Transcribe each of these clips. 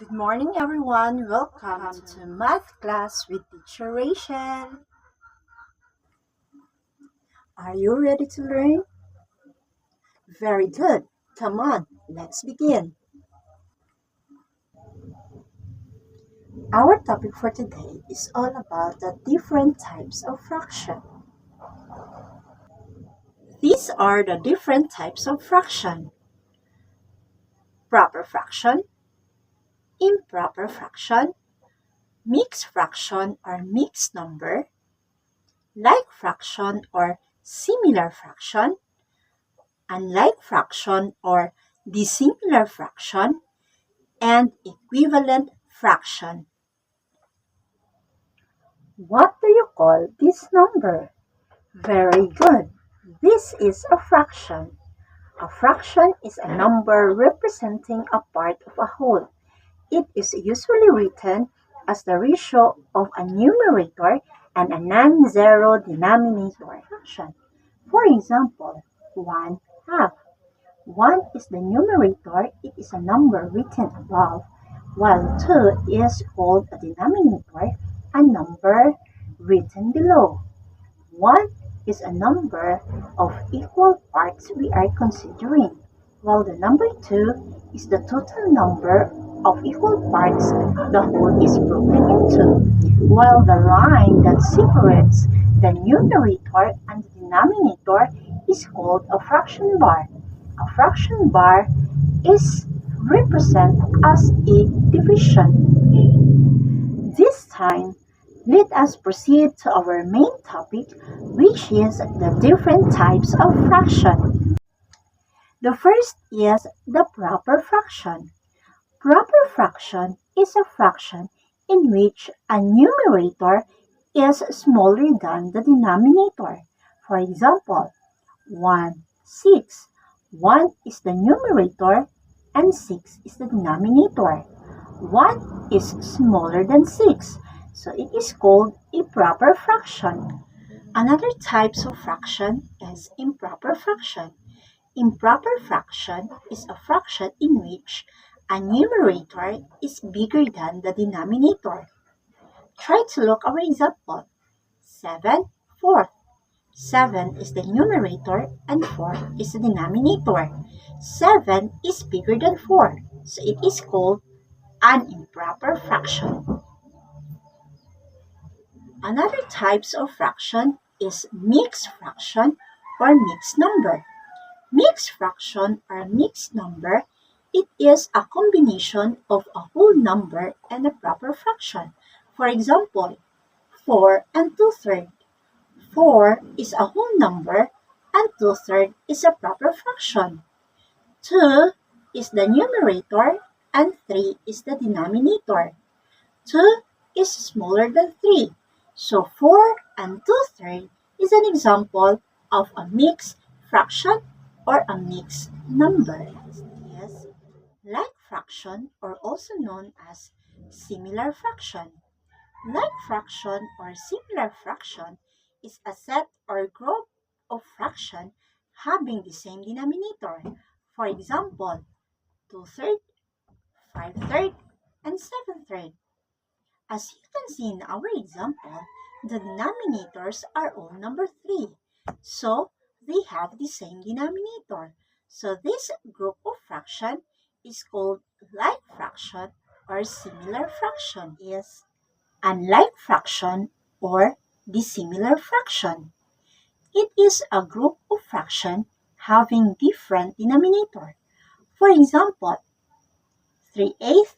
Good morning, everyone. Welcome to Math Class with Teacher Rachel. Are you ready to learn? Very good. Come on, let's begin. Our topic for today is all about the different types of fraction. These are the different types of fraction: proper fraction, improper fraction, mixed fraction or mixed number, like fraction or similar fraction, unlike fraction or dissimilar fraction, and equivalent fraction. What do you call this number? Very good. This is a fraction. A fraction is a number representing a part of a whole. It is usually written as the ratio of a numerator and a non-zero denominator fraction. For example, 1/2. 1 is the numerator, it is a number written above, while 2 is called a denominator, a number written below. 1 is a number of equal parts we are considering, while the number 2 is the total number of equal parts the whole is broken into, while the line that separates the numerator and the denominator is called a fraction bar. A fraction bar is represented as a division. This time, let us proceed to our main topic, which is the different types of fraction. The first is the proper fraction. Proper fraction is a fraction in which a numerator is smaller than the denominator. For example, 1/6. 1 is the numerator and 6 is the denominator. 1 is smaller than 6, so it is called a proper fraction. Another type of fraction is improper fraction. Improper fraction is a fraction in which a numerator is bigger than the denominator. Try to look our example. 7/4. 7 is the numerator and 4 is the denominator. 7 is bigger than 4, so it is called an improper fraction. Another type of fraction is mixed fraction or mixed number. Mixed fraction or mixed number, it is a combination of a whole number and a proper fraction. For example, 4 and 2/3. 4 is a whole number and 2/3 is a proper fraction. 2 is the numerator and 3 is the denominator. 2 is smaller than 3, so 4 and 2/3 is an example of a mixed fraction or a mixed number. Yes, like fraction or also known as similar fraction. Like fraction or similar fraction is a set or group of fraction having the same denominator. For example, 2/3, 5/3, and 7/3. As you can see in our example, the denominators are all number 3. So they have the same denominator. So this group of fraction is called like fraction or similar fraction. Is unlike fraction or dissimilar fraction. It is a group of fraction having different denominator. For example, 3/8,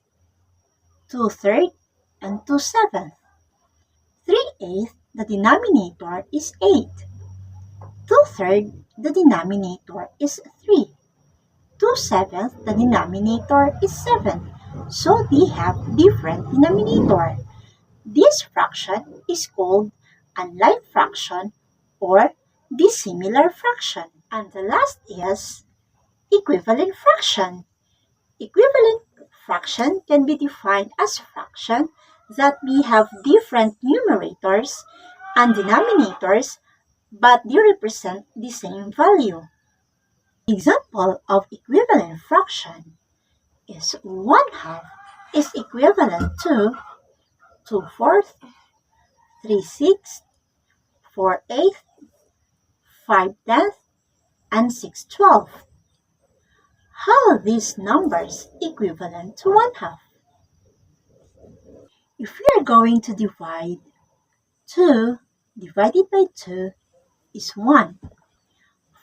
2/3, and 2/7. 3/8, the denominator is 8. 2/3, the denominator is 3. 2/7, the denominator is 7. So they have different denominator. This fraction is called unlike fraction or dissimilar fraction. And the last is equivalent fraction. Equivalent fraction can be defined as fraction that may have different numerators and denominators, but they represent the same value. Example of equivalent fraction is 1/2 is equivalent to 2/4, 3/6, 4/8, 5/10, and 6/12. How are these numbers equivalent to 1/2? If we are going to divide 2 divided by 2 is 1.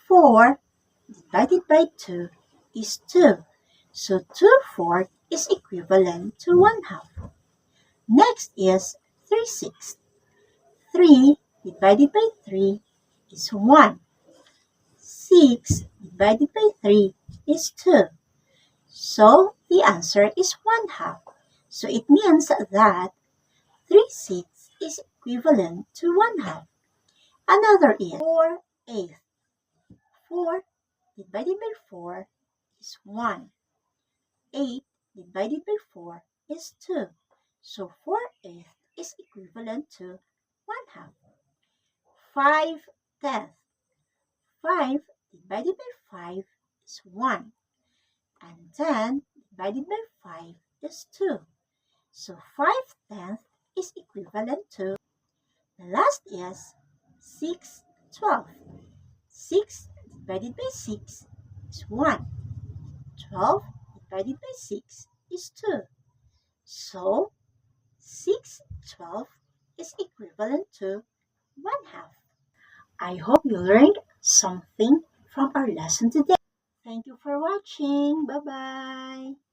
4 divided by 2 is 2. So 2/4 is equivalent to 1/2. Next is 3/6. 3 divided by 3 is 1. 6 divided by 3 is 2. So the answer is 1/2. So it means that 3/6 is equivalent to 1/2. Another is 4/8. 4 divided by 4 is 1. 8 divided by 4 is 2. So 4/8 is equivalent to 1/2. 5/10. 5 divided by 5 is 1. And 10 divided by 5 is 2. So 5/10 is equivalent to, the last is 6/12. 6 divided by 6 is 1. 12 divided by 6 is 2. So 6/12 is equivalent to 1/2. I hope you learned something from our lesson today. Thank you for watching. Bye-bye.